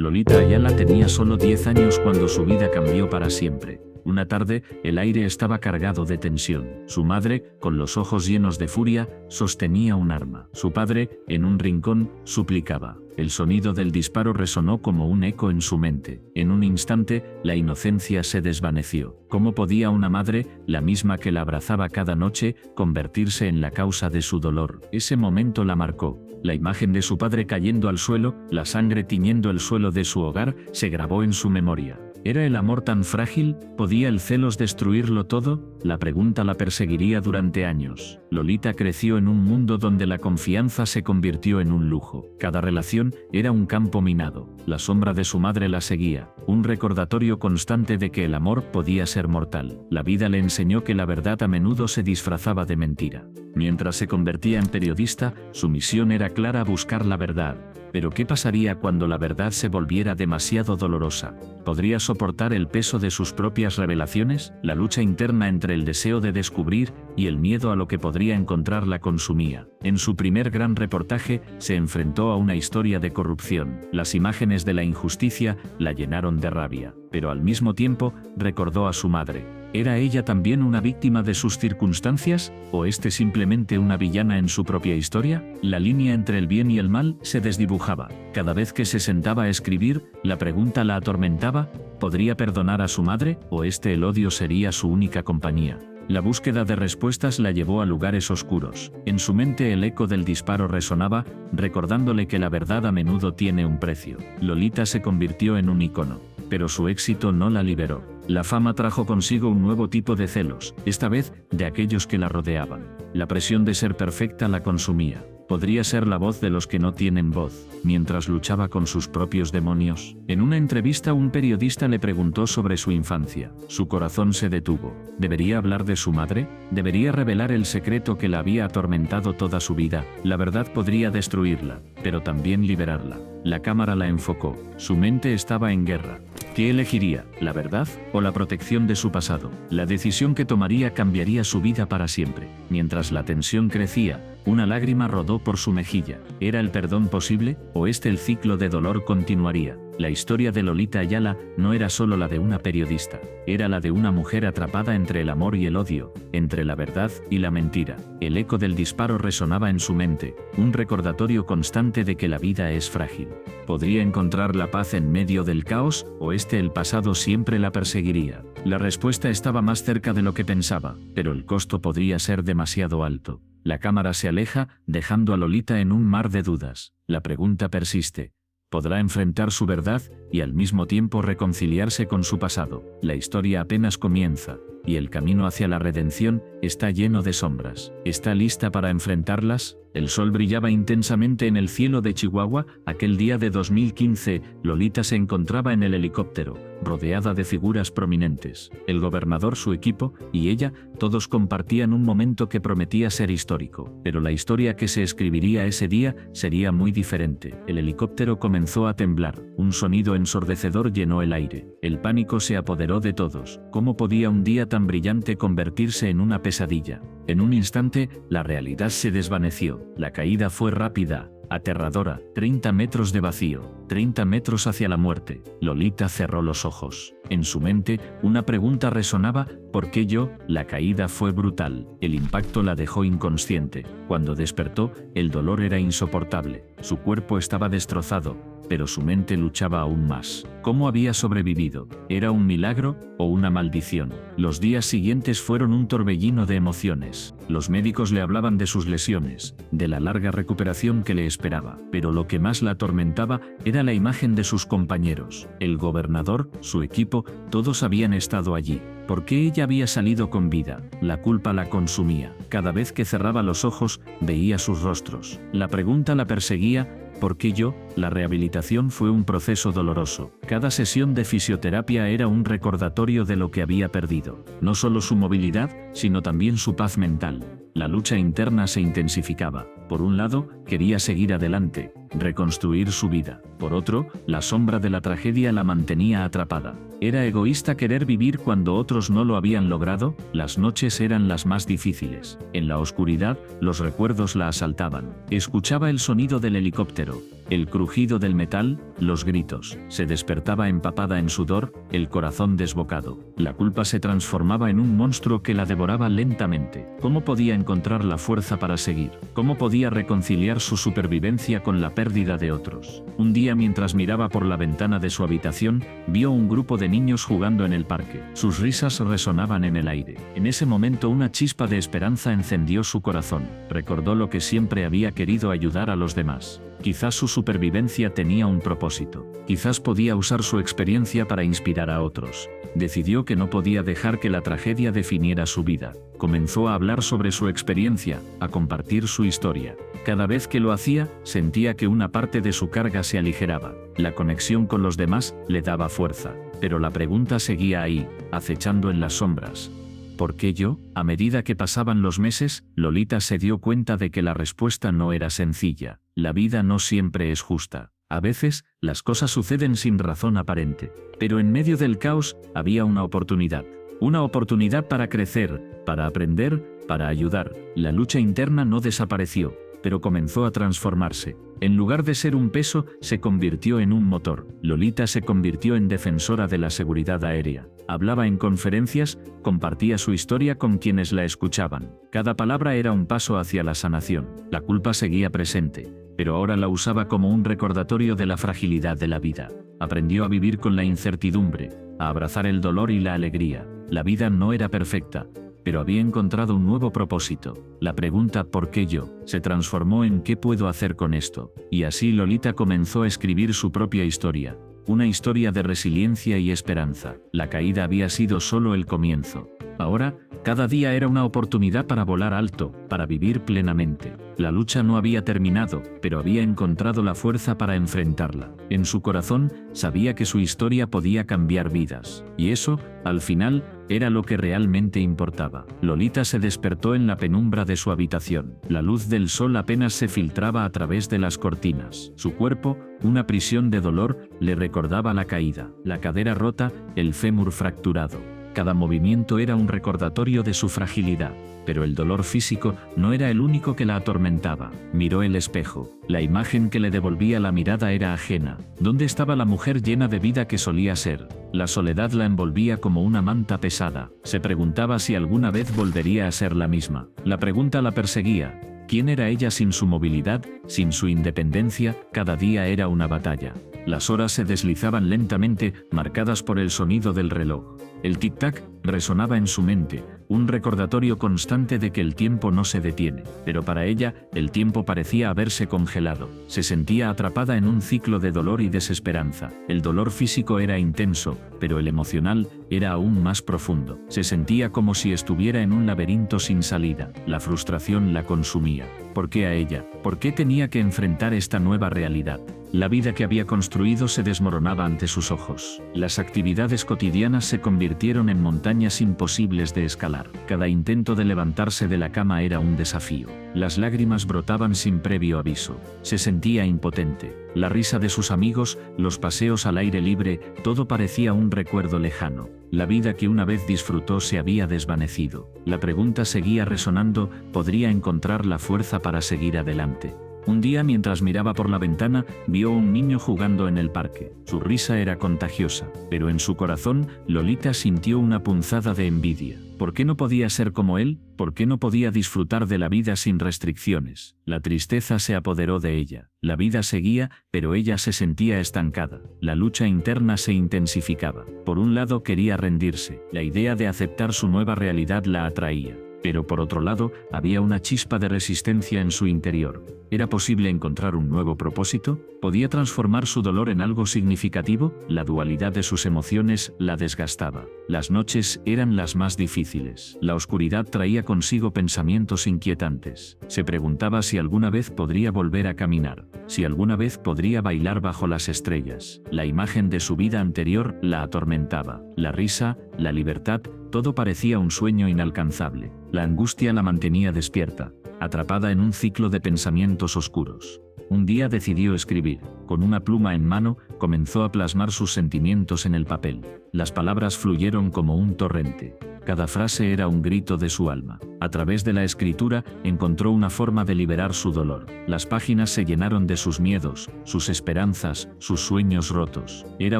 Lolita Ayala tenía solo 10 años cuando su vida cambió para siempre. Una tarde, el aire estaba cargado de tensión. Su madre, con los ojos llenos de furia, sostenía un arma. Su padre, en un rincón, suplicaba. El sonido del disparo resonó como un eco en su mente. En un instante, la inocencia se desvaneció. ¿Cómo podía una madre, la misma que la abrazaba cada noche, convertirse en la causa de su dolor? Ese momento la marcó. La imagen de su padre cayendo al suelo, la sangre tiñendo el suelo de su hogar, se grabó en su memoria. ¿Era el amor tan frágil? ¿Podía el celos destruirlo todo? La pregunta la perseguiría durante años. Lolita creció en un mundo donde la confianza se convirtió en un lujo. Cada relación era un campo minado. La sombra de su madre la seguía, un recordatorio constante de que el amor podía ser mortal. La vida le enseñó que la verdad a menudo se disfrazaba de mentira. Mientras se convertía en periodista, su misión era clara: buscar la verdad. Pero ¿qué pasaría cuando la verdad se volviera demasiado dolorosa? ¿Podría soportar el peso de sus propias revelaciones? La lucha interna entre el deseo de descubrir y el miedo a lo que podría encontrar la consumía. En su primer gran reportaje, se enfrentó a una historia de corrupción. Las imágenes de la injusticia la llenaron de rabia, pero al mismo tiempo recordó a su madre. ¿Era ella también una víctima de sus circunstancias? ¿O simplemente una villana en su propia historia? La línea entre el bien y el mal se desdibujaba. Cada vez que se sentaba a escribir, la pregunta la atormentaba: ¿podría perdonar a su madre? ¿O el odio sería su única compañía? La búsqueda de respuestas la llevó a lugares oscuros. En su mente el eco del disparo resonaba, recordándole que la verdad a menudo tiene un precio. Lolita se convirtió en un icono, pero su éxito no la liberó. La fama trajo consigo un nuevo tipo de celos, esta vez de aquellos que la rodeaban. La presión de ser perfecta la consumía. Podría ser la voz de los que no tienen voz, mientras luchaba con sus propios demonios. En una entrevista, un periodista le preguntó sobre su infancia. Su corazón se detuvo. ¿Debería hablar de su madre? ¿Debería revelar el secreto que la había atormentado toda su vida? La verdad podría destruirla, pero también liberarla. La cámara la enfocó. Su mente estaba en guerra. ¿Qué elegiría? ¿La verdad o la protección de su pasado? La decisión que tomaría cambiaría su vida para siempre. Mientras la tensión crecía, una lágrima rodó por su mejilla. ¿Era el perdón posible? ¿O el ciclo de dolor continuaría? La historia de Lolita Ayala no era solo la de una periodista, era la de una mujer atrapada entre el amor y el odio, entre la verdad y la mentira. El eco del disparo resonaba en su mente, un recordatorio constante de que la vida es frágil. ¿Podría encontrar la paz en medio del caos, o el pasado siempre la perseguiría? La respuesta estaba más cerca de lo que pensaba, pero el costo podría ser demasiado alto. La cámara se aleja, dejando a Lolita en un mar de dudas. La pregunta persiste. ¿Podrá enfrentar su verdad y al mismo tiempo reconciliarse con su pasado? La historia apenas comienza, y el camino hacia la redención está lleno de sombras. ¿Está lista para enfrentarlas? El sol brillaba intensamente en el cielo de Chihuahua. Aquel día de 2015, Lolita se encontraba en el helicóptero, rodeada de figuras prominentes. El gobernador, su equipo y ella, todos compartían un momento que prometía ser histórico. Pero la historia que se escribiría ese día sería muy diferente. El helicóptero comenzó a temblar. Un sonido ensordecedor llenó el aire. El pánico se apoderó de todos. ¿Cómo podía un día tan brillante convertirse en una pesadilla? En un instante, la realidad se desvaneció. La caída fue rápida, aterradora. 30 metros de vacío, 30 metros hacia la muerte. Lolita cerró los ojos. En su mente, una pregunta resonaba: ¿por qué yo? La caída fue brutal. El impacto la dejó inconsciente. Cuando despertó, el dolor era insoportable. Su cuerpo estaba destrozado, pero su mente luchaba aún más. ¿Cómo había sobrevivido? ¿Era un milagro o una maldición? Los días siguientes fueron un torbellino de emociones. Los médicos le hablaban de sus lesiones, de la larga recuperación que le esperaba, pero lo que más la atormentaba era la imagen de sus compañeros. El gobernador, su equipo, todos habían estado allí. ¿Por qué ella había salido con vida? La culpa la consumía. Cada vez que cerraba los ojos, veía sus rostros. La pregunta la perseguía: ¿por qué yo? La rehabilitación fue un proceso doloroso. Cada sesión de fisioterapia era un recordatorio de lo que había perdido. No solo su movilidad, sino también su paz mental. La lucha interna se intensificaba. Por un lado, quería seguir adelante, reconstruir su vida. Por otro, la sombra de la tragedia la mantenía atrapada. ¿Era egoísta querer vivir cuando otros no lo habían logrado? Las noches eran las más difíciles. En la oscuridad, los recuerdos la asaltaban. Escuchaba el sonido del helicóptero, el crujido del metal, los gritos. Se despertaba empapada en sudor, el corazón desbocado. La culpa se transformaba en un monstruo que la devoraba lentamente. ¿Cómo podía encontrar la fuerza para seguir? ¿Cómo podía reconciliar su supervivencia con la pérdida de otros? Un día, mientras miraba por la ventana de su habitación, vio un grupo de niños jugando en el parque. Sus risas resonaban en el aire. En ese momento una chispa de esperanza encendió su corazón. Recordó lo que siempre había querido: ayudar a los demás. Quizás su supervivencia tenía un propósito. Quizás podía usar su experiencia para inspirar a otros. Decidió que no podía dejar que la tragedia definiera su vida. Comenzó a hablar sobre su experiencia, a compartir su historia. Cada vez que lo hacía, sentía que una parte de su carga se aligeraba. La conexión con los demás le daba fuerza. Pero la pregunta seguía ahí, acechando en las sombras. ¿Por qué yo? A medida que pasaban los meses, Lolita se dio cuenta de que la respuesta no era sencilla. La vida no siempre es justa. A veces, las cosas suceden sin razón aparente. Pero en medio del caos, había una oportunidad. Una oportunidad para crecer, para aprender, para ayudar. La lucha interna no desapareció, pero comenzó a transformarse. En lugar de ser un peso, se convirtió en un motor. Lolita se convirtió en defensora de la seguridad aérea. Hablaba en conferencias, compartía su historia con quienes la escuchaban. Cada palabra era un paso hacia la sanación. La culpa seguía presente, pero ahora la usaba como un recordatorio de la fragilidad de la vida. Aprendió a vivir con la incertidumbre, a abrazar el dolor y la alegría. La vida no era perfecta, pero había encontrado un nuevo propósito. La pregunta ¿por qué yo? Se transformó en ¿qué puedo hacer con esto? Y así Lolita comenzó a escribir su propia historia. Una historia de resiliencia y esperanza. La caída había sido solo el comienzo. Ahora, cada día era una oportunidad para volar alto, para vivir plenamente. La lucha no había terminado, pero había encontrado la fuerza para enfrentarla. En su corazón, sabía que su historia podía cambiar vidas. Y eso, al final, era lo que realmente importaba. Lolita se despertó en la penumbra de su habitación. La luz del sol apenas se filtraba a través de las cortinas. Su cuerpo, una prisión de dolor, le recordaba la caída, la cadera rota, el fémur fracturado. Cada movimiento era un recordatorio de su fragilidad, pero el dolor físico no era el único que la atormentaba. Miró el espejo. La imagen que le devolvía la mirada era ajena. ¿Dónde estaba la mujer llena de vida que solía ser? La soledad la envolvía como una manta pesada. Se preguntaba si alguna vez volvería a ser la misma. La pregunta la perseguía. ¿Quién era ella sin su movilidad, sin su independencia? Cada día era una batalla. Las horas se deslizaban lentamente, marcadas por el sonido del reloj. El tic-tac resonaba en su mente, un recordatorio constante de que el tiempo no se detiene. Pero para ella, el tiempo parecía haberse congelado. Se sentía atrapada en un ciclo de dolor y desesperanza. El dolor físico era intenso, pero el emocional era aún más profundo. Se sentía como si estuviera en un laberinto sin salida. La frustración la consumía. ¿Por qué a ella? ¿Por qué tenía que enfrentar esta nueva realidad? La vida que había construido se desmoronaba ante sus ojos. Las actividades cotidianas se convirtieron en montañas imposibles de escalar. Cada intento de levantarse de la cama era un desafío. Las lágrimas brotaban sin previo aviso. Se sentía impotente. La risa de sus amigos, los paseos al aire libre, todo parecía un recuerdo lejano. La vida que una vez disfrutó se había desvanecido. La pregunta seguía resonando: ¿podría encontrar la fuerza para seguir adelante? Un día, mientras miraba por la ventana, vio a un niño jugando en el parque. Su risa era contagiosa, pero en su corazón, Lolita sintió una punzada de envidia. ¿Por qué no podía ser como él? ¿Por qué no podía disfrutar de la vida sin restricciones? La tristeza se apoderó de ella. La vida seguía, pero ella se sentía estancada. La lucha interna se intensificaba. Por un lado quería rendirse. La idea de aceptar su nueva realidad la atraía. Pero por otro lado, había una chispa de resistencia en su interior. ¿Era posible encontrar un nuevo propósito? ¿Podía transformar su dolor en algo significativo? La dualidad de sus emociones la desgastaba. Las noches eran las más difíciles. La oscuridad traía consigo pensamientos inquietantes. Se preguntaba si alguna vez podría volver a caminar, si alguna vez podría bailar bajo las estrellas. La imagen de su vida anterior la atormentaba. La risa, la libertad, todo parecía un sueño inalcanzable. La angustia la mantenía despierta, atrapada en un ciclo de pensamientos oscuros. Un día decidió escribir. Con una pluma en mano, comenzó a plasmar sus sentimientos en el papel. Las palabras fluyeron como un torrente. Cada frase era un grito de su alma. A través de la escritura, encontró una forma de liberar su dolor. Las páginas se llenaron de sus miedos, sus esperanzas, sus sueños rotos. Era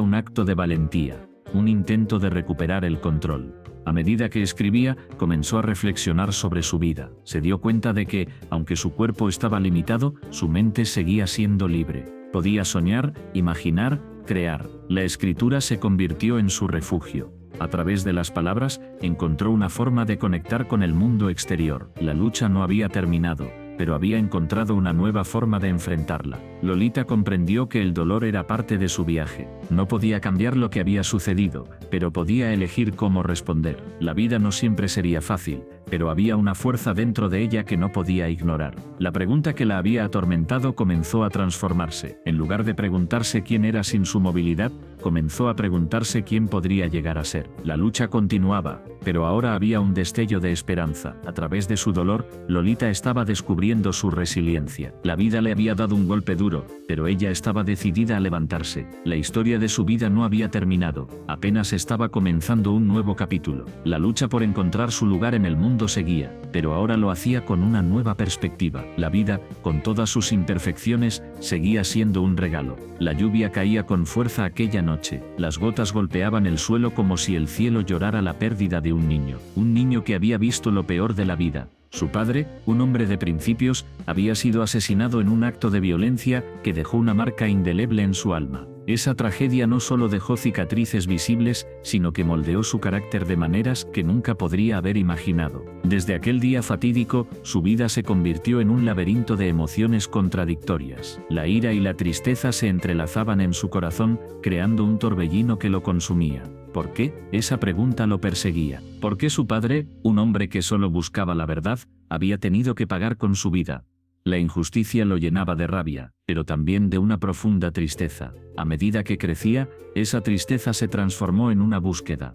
un acto de valentía, un intento de recuperar el control. A medida que escribía, comenzó a reflexionar sobre su vida. Se dio cuenta de que, aunque su cuerpo estaba limitado, su mente seguía siendo libre. Podía soñar, imaginar, crear. La escritura se convirtió en su refugio. A través de las palabras, encontró una forma de conectar con el mundo exterior. La lucha no había terminado, pero había encontrado una nueva forma de enfrentarla. Lolita comprendió que el dolor era parte de su viaje. No podía cambiar lo que había sucedido, pero podía elegir cómo responder. La vida no siempre sería fácil, pero había una fuerza dentro de ella que no podía ignorar. La pregunta que la había atormentado comenzó a transformarse. En lugar de preguntarse quién era sin su movilidad, comenzó a preguntarse quién podría llegar a ser. La lucha continuaba, pero ahora había un destello de esperanza. A través de su dolor, Lolita estaba descubriendo su resiliencia. La vida le había dado un golpe duro, pero ella estaba decidida a levantarse. La historia de su vida no había terminado, apenas estaba comenzando un nuevo capítulo. La lucha por encontrar su lugar en el mundo seguía, pero ahora lo hacía con una nueva perspectiva. La vida, con todas sus imperfecciones, seguía siendo un regalo. La lluvia caía con fuerza aquella noche. Las gotas golpeaban el suelo como si el cielo llorara la pérdida de un niño que había visto lo peor de la vida. Su padre, un hombre de principios, había sido asesinado en un acto de violencia que dejó una marca indeleble en su alma. Esa tragedia no solo dejó cicatrices visibles, sino que moldeó su carácter de maneras que nunca podría haber imaginado. Desde aquel día fatídico, su vida se convirtió en un laberinto de emociones contradictorias. La ira y la tristeza se entrelazaban en su corazón, creando un torbellino que lo consumía. ¿Por qué? Esa pregunta lo perseguía. ¿Por qué su padre, un hombre que solo buscaba la verdad, había tenido que pagar con su vida? La injusticia lo llenaba de rabia, pero también de una profunda tristeza. A medida que crecía, esa tristeza se transformó en una búsqueda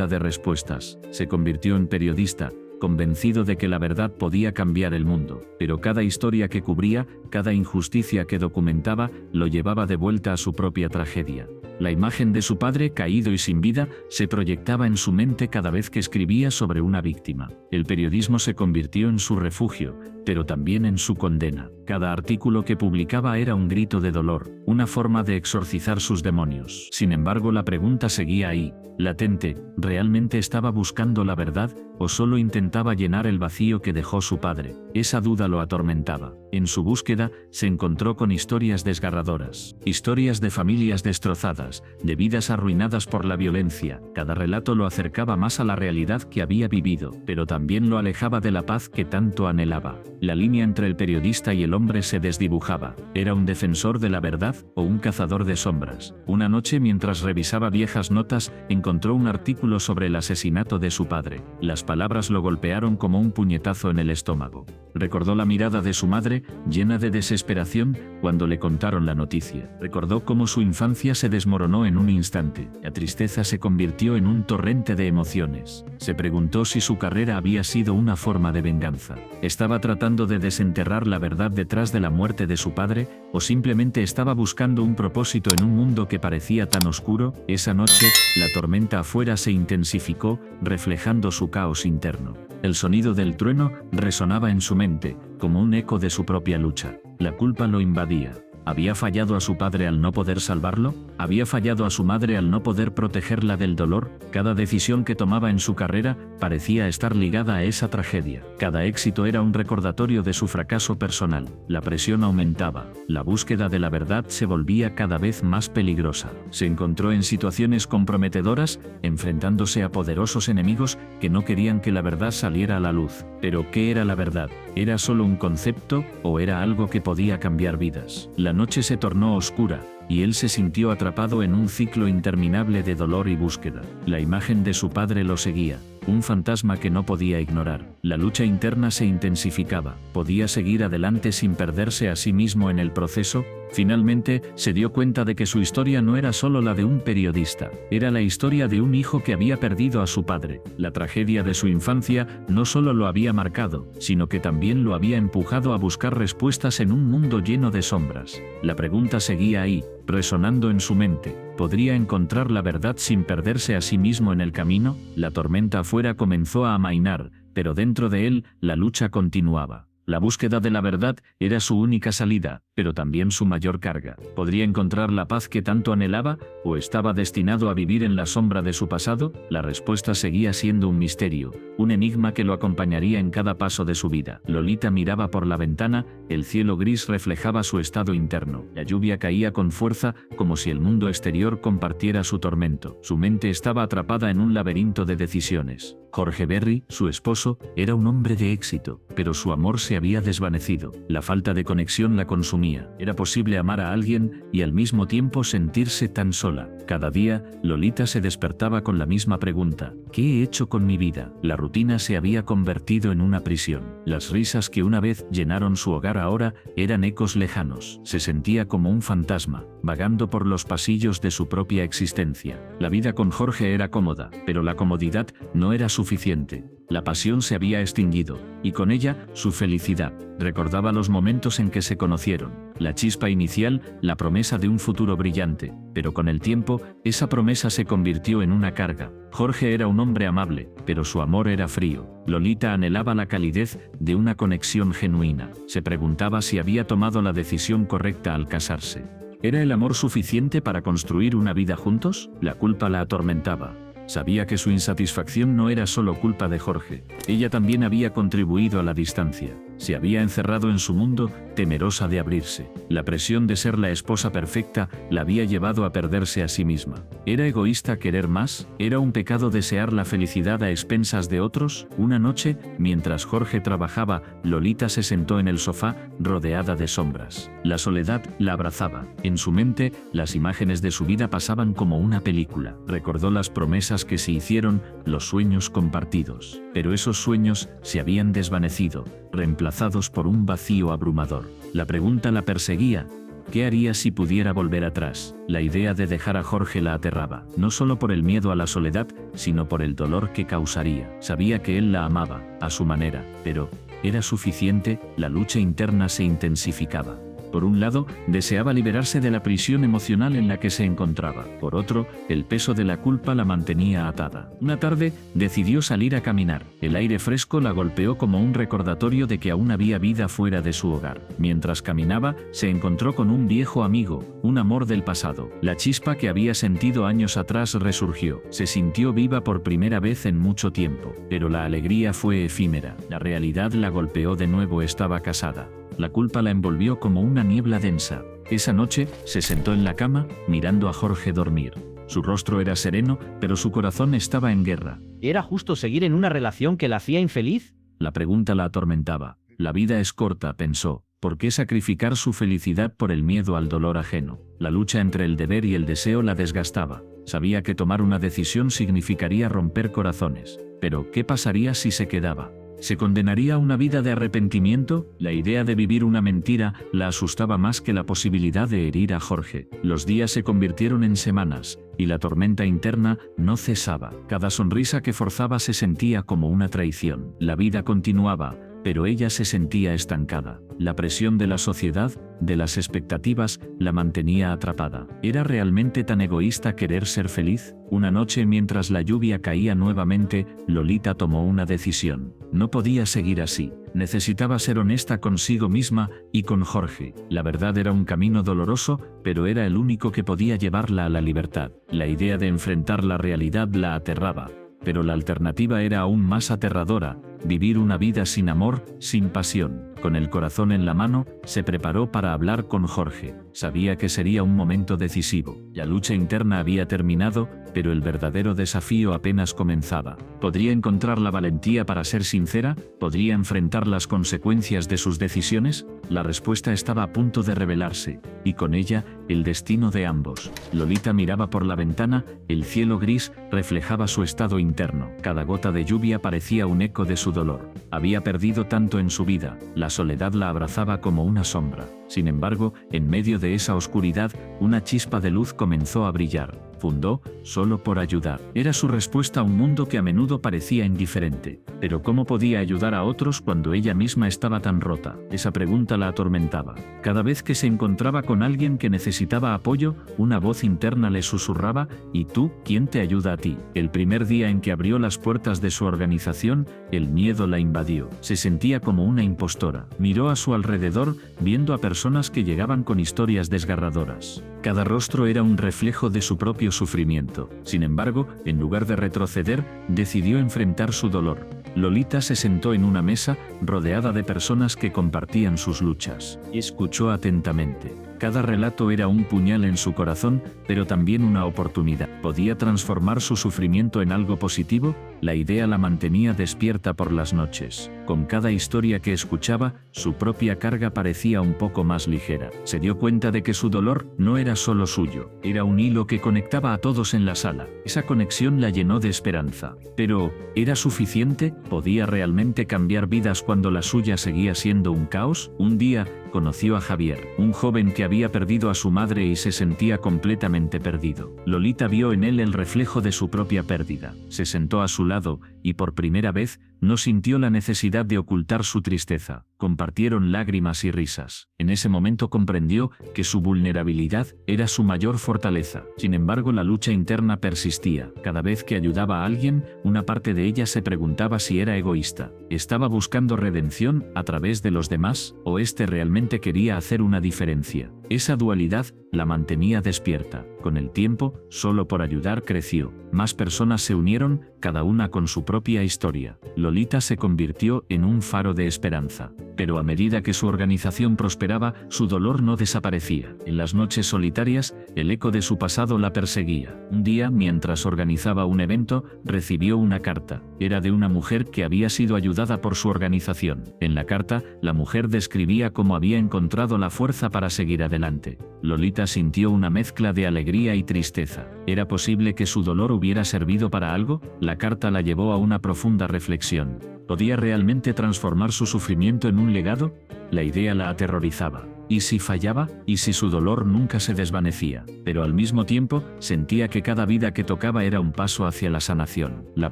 de respuestas. Se convirtió en periodista, convencido de que la verdad podía cambiar el mundo. Pero cada historia que cubría, cada injusticia que documentaba, lo llevaba de vuelta a su propia tragedia. La imagen de su padre, caído y sin vida, se proyectaba en su mente cada vez que escribía sobre una víctima. El periodismo se convirtió en su refugio, pero también en su condena. Cada artículo que publicaba era un grito de dolor, una forma de exorcizar sus demonios. Sin embargo, la pregunta seguía ahí, latente: ¿realmente estaba buscando la verdad, o solo intentaba llenar el vacío que dejó su padre? Esa duda lo atormentaba. En su búsqueda, se encontró con historias desgarradoras, historias de familias destrozadas, de vidas arruinadas por la violencia. Cada relato lo acercaba más a la realidad que había vivido, pero también lo alejaba de la paz que tanto anhelaba. La línea entre el periodista y el hombre se desdibujaba. ¿Era un defensor de la verdad o un cazador de sombras? Una noche, mientras revisaba viejas notas, encontró un artículo sobre el asesinato de su padre. Las palabras lo golpearon como un puñetazo en el estómago. Recordó la mirada de su madre, llena de desesperación, cuando le contaron la noticia. Recordó cómo su infancia se desmoronó en un instante. La tristeza se convirtió en un torrente de emociones. Se preguntó si su carrera había sido una forma de venganza. ¿Estaba tratando de desenterrar la verdad detrás de la muerte de su padre, o simplemente estaba buscando un propósito en un mundo que parecía tan oscuro? Esa noche, la tormenta afuera se intensificó, reflejando su caos interno. El sonido del trueno resonaba en su mente, como un eco de su propia lucha. La culpa lo invadía. ¿Había fallado a su padre al no poder salvarlo? ¿Había fallado a su madre al no poder protegerla del dolor? Cada decisión que tomaba en su carrera parecía estar ligada a esa tragedia. Cada éxito era un recordatorio de su fracaso personal. La presión aumentaba. La búsqueda de la verdad se volvía cada vez más peligrosa. Se encontró en situaciones comprometedoras, enfrentándose a poderosos enemigos que no querían que la verdad saliera a la luz. Pero, ¿qué era la verdad? ¿Era solo un concepto, o era algo que podía cambiar vidas? La noche se tornó oscura, y él se sintió atrapado en un ciclo interminable de dolor y búsqueda. La imagen de su padre lo seguía. un fantasma que no podía ignorar. La lucha interna se intensificaba. ¿Podía seguir adelante sin perderse a sí mismo en el proceso? Finalmente, se dio cuenta de que su historia no era solo la de un periodista, era la historia de un hijo que había perdido a su padre. La tragedia de su infancia no solo lo había marcado, sino que también lo había empujado a buscar respuestas en un mundo lleno de sombras. La pregunta seguía ahí, resonando en su mente. ¿Podría encontrar la verdad sin perderse a sí mismo en el camino? La tormenta afuera comenzó a amainar, pero dentro de él, la lucha continuaba. La búsqueda de la verdad era su única salida, pero también su mayor carga. ¿Podría encontrar la paz que tanto anhelaba, o estaba destinado a vivir en la sombra de su pasado? La respuesta seguía siendo un misterio, un enigma que lo acompañaría en cada paso de su vida. Lolita miraba por la ventana, el cielo gris reflejaba su estado interno. La lluvia caía con fuerza, como si el mundo exterior compartiera su tormento. Su mente estaba atrapada en un laberinto de decisiones. Jorge Berry, su esposo, era un hombre de éxito, pero su amor se había desvanecido. La falta de conexión la consumía. Era posible amar a alguien y al mismo tiempo sentirse tan sola. Cada día, Lolita se despertaba con la misma pregunta: ¿qué he hecho con mi vida? La rutina se había convertido en una prisión. Las risas que una vez llenaron su hogar ahora eran ecos lejanos. Se sentía como un fantasma, vagando por los pasillos de su propia existencia. La vida con Jorge era cómoda, pero la comodidad no era suficiente. La pasión se había extinguido, y con ella, su felicidad. Recordaba los momentos en que se conocieron, la chispa inicial, la promesa de un futuro brillante, pero con el tiempo, esa promesa se convirtió en una carga. Jorge era un hombre amable, pero su amor era frío. Lolita anhelaba la calidez de una conexión genuina. Se preguntaba si había tomado la decisión correcta al casarse. ¿Era el amor suficiente para construir una vida juntos? La culpa la atormentaba. Sabía que su insatisfacción no era solo culpa de Jorge. Ella también había contribuido a la distancia. Se había encerrado en su mundo, temerosa de abrirse. La presión de ser la esposa perfecta la había llevado a perderse a sí misma. ¿Era egoísta querer más? ¿Era un pecado desear la felicidad a expensas de otros? Una noche, mientras Jorge trabajaba, Lolita se sentó en el sofá, rodeada de sombras. La soledad la abrazaba. En su mente, las imágenes de su vida pasaban como una película. Recordó las promesas que se hicieron, los sueños compartidos. Pero esos sueños se habían desvanecido, reemplazados por un vacío abrumador. La pregunta la perseguía: ¿qué haría si pudiera volver atrás? La idea de dejar a Jorge la aterraba, no solo por el miedo a la soledad, sino por el dolor que causaría. Sabía que él la amaba, a su manera, pero ¿era suficiente? La lucha interna se intensificaba. Por un lado, deseaba liberarse de la prisión emocional en la que se encontraba. Por otro, el peso de la culpa la mantenía atada. Una tarde, decidió salir a caminar. El aire fresco la golpeó como un recordatorio de que aún había vida fuera de su hogar. Mientras caminaba, se encontró con un viejo amigo, un amor del pasado. La chispa que había sentido años atrás resurgió. Se sintió viva por primera vez en mucho tiempo. Pero la alegría fue efímera. La realidad la golpeó de nuevo. Estaba casada. La culpa la envolvió como una niebla densa. Esa noche, se sentó en la cama, mirando a Jorge dormir. Su rostro era sereno, pero su corazón estaba en guerra. ¿Era justo seguir en una relación que la hacía infeliz? La pregunta la atormentaba. La vida es corta, pensó. ¿Por qué sacrificar su felicidad por el miedo al dolor ajeno? La lucha entre el deber y el deseo la desgastaba. Sabía que tomar una decisión significaría romper corazones. Pero, ¿qué pasaría si se quedaba? ¿Se condenaría a una vida de arrepentimiento? La idea de vivir una mentira la asustaba más que la posibilidad de herir a Jorge. Los días se convirtieron en semanas, y la tormenta interna no cesaba. Cada sonrisa que forzaba se sentía como una traición. La vida continuaba, pero ella se sentía estancada. La presión de la sociedad, de las expectativas, la mantenía atrapada. ¿Era realmente tan egoísta querer ser feliz? Una noche, mientras la lluvia caía nuevamente, Lolita tomó una decisión. No podía seguir así. Necesitaba ser honesta consigo misma y con Jorge. La verdad era un camino doloroso, pero era el único que podía llevarla a la libertad. La idea de enfrentar la realidad la aterraba. Pero la alternativa era aún más aterradora: vivir una vida sin amor, sin pasión. Con el corazón en la mano, se preparó para hablar con Jorge. Sabía que sería un momento decisivo. La lucha interna había terminado, pero el verdadero desafío apenas comenzaba. ¿Podría encontrar la valentía para ser sincera? ¿Podría enfrentar las consecuencias de sus decisiones? La respuesta estaba a punto de revelarse, y con ella, el destino de ambos. Lolita miraba por la ventana, el cielo gris reflejaba su estado interno. Cada gota de lluvia parecía un eco de su dolor. Había perdido tanto en su vida, la soledad la abrazaba como una sombra. Sin embargo, en medio de esa oscuridad, una chispa de luz comenzó a brillar. Fundó, solo por ayudar. Era su respuesta a un mundo que a menudo parecía indiferente. Pero ¿cómo podía ayudar a otros cuando ella misma estaba tan rota? Esa pregunta la atormentaba. Cada vez que se encontraba con alguien que necesitaba apoyo, una voz interna le susurraba: ¿y tú, quién te ayuda a ti? El primer día en que abrió las puertas de su organización, el miedo la invadió. Se sentía como una impostora. Miró a su alrededor, viendo a personas que llegaban con historias desgarradoras. Cada rostro era un reflejo de su propio sufrimiento. Sin embargo, en lugar de retroceder, decidió enfrentar su dolor. Lolita se sentó en una mesa, rodeada de personas que compartían sus luchas. Escuchó atentamente. Cada relato era un puñal en su corazón, pero también una oportunidad. ¿Podía transformar su sufrimiento en algo positivo? La idea la mantenía despierta por las noches. Con cada historia que escuchaba, su propia carga parecía un poco más ligera. Se dio cuenta de que su dolor no era solo suyo, era un hilo que conectaba a todos en la sala. Esa conexión la llenó de esperanza. Pero, ¿era suficiente? ¿Podía realmente cambiar vidas cuando la suya seguía siendo un caos? Un día, conoció a Javier, un joven que había perdido a su madre y se sentía completamente perdido. Lolita vio en él el reflejo de su propia pérdida. Se sentó a su lado, y por primera vez, no sintió la necesidad de ocultar su tristeza. Compartieron lágrimas y risas. En ese momento comprendió que su vulnerabilidad era su mayor fortaleza. Sin embargo, la lucha interna persistía. Cada vez que ayudaba a alguien, una parte de ella se preguntaba si era egoísta. ¿Estaba buscando redención a través de los demás, o realmente quería hacer una diferencia? Esa dualidad la mantenía despierta. Con el tiempo, solo por ayudar creció. Más personas se unieron, cada una con su propia historia. Lolita se convirtió en un faro de esperanza. Pero a medida que su organización prosperaba, su dolor no desaparecía. En las noches solitarias, el eco de su pasado la perseguía. Un día, mientras organizaba un evento, recibió una carta. Era de una mujer que había sido ayudada por su organización. En la carta, la mujer describía cómo había encontrado la fuerza para seguir adelante. Lolita sintió una mezcla de alegría y tristeza. ¿Era posible que su dolor hubiera servido para algo? La carta la llevó a una profunda reflexión. ¿Podía realmente transformar su sufrimiento en un legado? La idea la aterrorizaba. ¿Y si fallaba? ¿Y si su dolor nunca se desvanecía? Pero al mismo tiempo, sentía que cada vida que tocaba era un paso hacia la sanación. La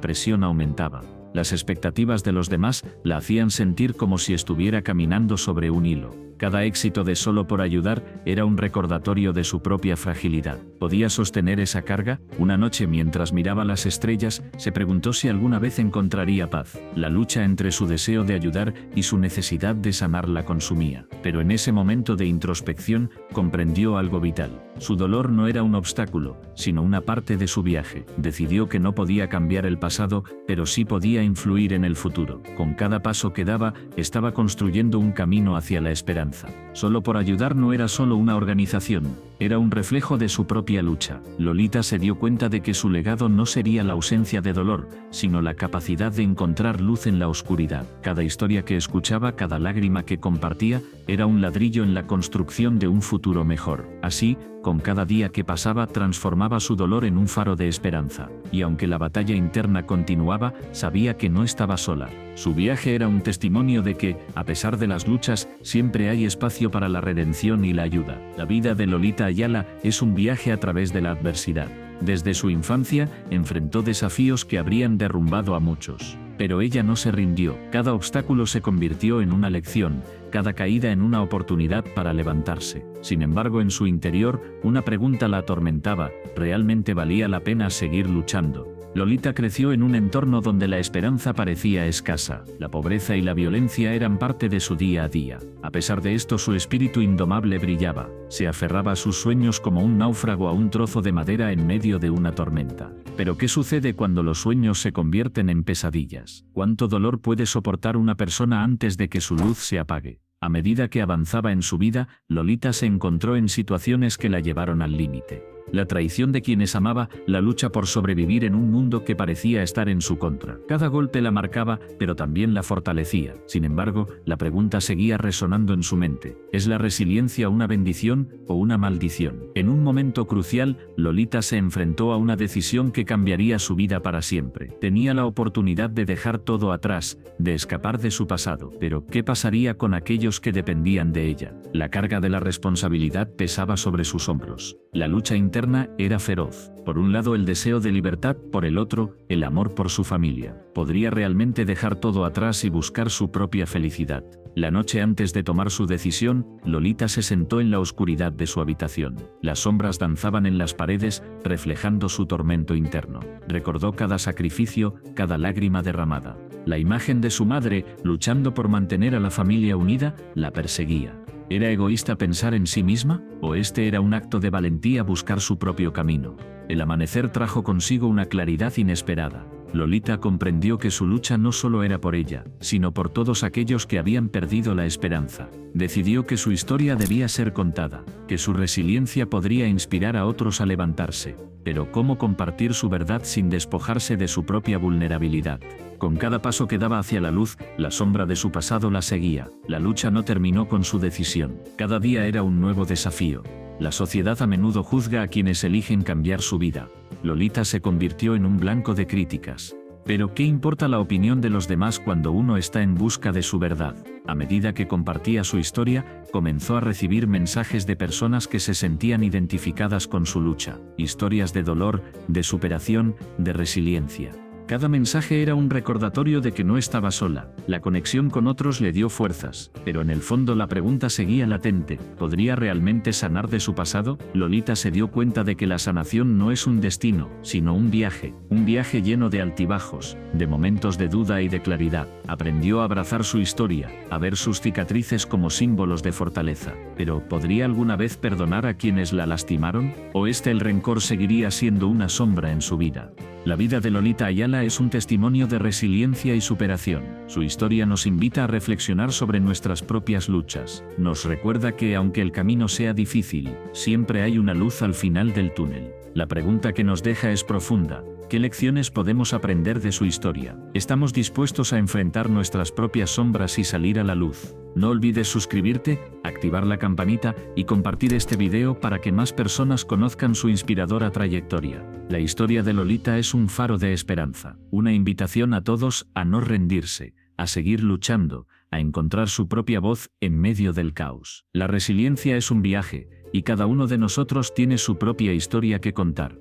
presión aumentaba. Las expectativas de los demás la hacían sentir como si estuviera caminando sobre un hilo. Cada éxito de solo por ayudar era un recordatorio de su propia fragilidad. ¿Podía sostener esa carga? Una noche, mientras miraba las estrellas, se preguntó si alguna vez encontraría paz. La lucha entre su deseo de ayudar y su necesidad de sanar la consumía. Pero en ese momento de introspección, comprendió algo vital. Su dolor no era un obstáculo, sino una parte de su viaje. Decidió que no podía cambiar el pasado, pero sí podía influir en el futuro. Con cada paso que daba, estaba construyendo un camino hacia la esperanza. Solo por ayudar no era solo una organización, era un reflejo de su propia lucha. Lolita se dio cuenta de que su legado no sería la ausencia de dolor, sino la capacidad de encontrar luz en la oscuridad. Cada historia que escuchaba, cada lágrima que compartía, era un ladrillo en la construcción de un futuro mejor. Así, con cada día que pasaba, transformaba su dolor en un faro de esperanza. Y aunque la batalla interna continuaba, sabía que no estaba sola. Su viaje era un testimonio de que, a pesar de las luchas, siempre hay espacio para la redención y la ayuda. La vida de Lolita Ayala es un viaje a través de la adversidad. Desde su infancia, enfrentó desafíos que habrían derrumbado a muchos. Pero ella no se rindió. Cada obstáculo se convirtió en una lección, cada caída en una oportunidad para levantarse. Sin embargo, en su interior, una pregunta la atormentaba: ¿realmente valía la pena seguir luchando? Lolita creció en un entorno donde la esperanza parecía escasa. La pobreza y la violencia eran parte de su día a día. A pesar de esto, su espíritu indomable brillaba. Se aferraba a sus sueños como un náufrago a un trozo de madera en medio de una tormenta. Pero ¿qué sucede cuando los sueños se convierten en pesadillas? ¿Cuánto dolor puede soportar una persona antes de que su luz se apague? A medida que avanzaba en su vida, Lolita se encontró en situaciones que la llevaron al límite. la traición de quienes amaba, la lucha por sobrevivir en un mundo que parecía estar en su contra. Cada golpe la marcaba, pero también la fortalecía. Sin embargo, la pregunta seguía resonando en su mente. ¿Es la resiliencia una bendición o una maldición? En un momento crucial, Lolita se enfrentó a una decisión que cambiaría su vida para siempre. Tenía la oportunidad de dejar todo atrás, de escapar de su pasado. Pero, ¿qué pasaría con aquellos que dependían de ella? La carga de la responsabilidad pesaba sobre sus hombros. La lucha interna era feroz. Por un lado el deseo de libertad, por el otro, el amor por su familia. ¿Podría realmente dejar todo atrás y buscar su propia felicidad? La noche antes de tomar su decisión, Lolita se sentó en la oscuridad de su habitación. Las sombras danzaban en las paredes, reflejando su tormento interno. Recordó cada sacrificio, cada lágrima derramada. La imagen de su madre, luchando por mantener a la familia unida, la perseguía. ¿Era egoísta pensar en sí misma? ¿O este era un acto de valentía buscar su propio camino? El amanecer trajo consigo una claridad inesperada. Lolita comprendió que su lucha no solo era por ella, sino por todos aquellos que habían perdido la esperanza. Decidió que su historia debía ser contada, que su resiliencia podría inspirar a otros a levantarse. Pero ¿cómo compartir su verdad sin despojarse de su propia vulnerabilidad? Con cada paso que daba hacia la luz, la sombra de su pasado la seguía. La lucha no terminó con su decisión. Cada día era un nuevo desafío. La sociedad a menudo juzga a quienes eligen cambiar su vida. Lolita se convirtió en un blanco de críticas. Pero ¿qué importa la opinión de los demás cuando uno está en busca de su verdad? A medida que compartía su historia, comenzó a recibir mensajes de personas que se sentían identificadas con su lucha. Historias de dolor, de superación, de resiliencia. Cada mensaje era un recordatorio de que no estaba sola. La conexión con otros le dio fuerzas, pero en el fondo la pregunta seguía latente. ¿Podría realmente sanar de su pasado? Lolita se dio cuenta de que la sanación no es un destino, sino un viaje lleno de altibajos, de momentos de duda y de claridad. Aprendió a abrazar su historia, a ver sus cicatrices como símbolos de fortaleza. Pero, ¿podría alguna vez perdonar a quienes la lastimaron? ¿O el rencor seguiría siendo una sombra en su vida? La vida de Lolita Ayala es un testimonio de resiliencia y superación. Su historia nos invita a reflexionar sobre nuestras propias luchas. Nos recuerda que, aunque el camino sea difícil, siempre hay una luz al final del túnel. La pregunta que nos deja es profunda. ¿Qué lecciones podemos aprender de su historia? ¿Estamos dispuestos a enfrentar nuestras propias sombras y salir a la luz? No olvides suscribirte, activar la campanita y compartir este video para que más personas conozcan su inspiradora trayectoria. La historia de Lolita es un faro de esperanza, una invitación a todos a no rendirse, a seguir luchando, a encontrar su propia voz en medio del caos. La resiliencia es un viaje, y cada uno de nosotros tiene su propia historia que contar.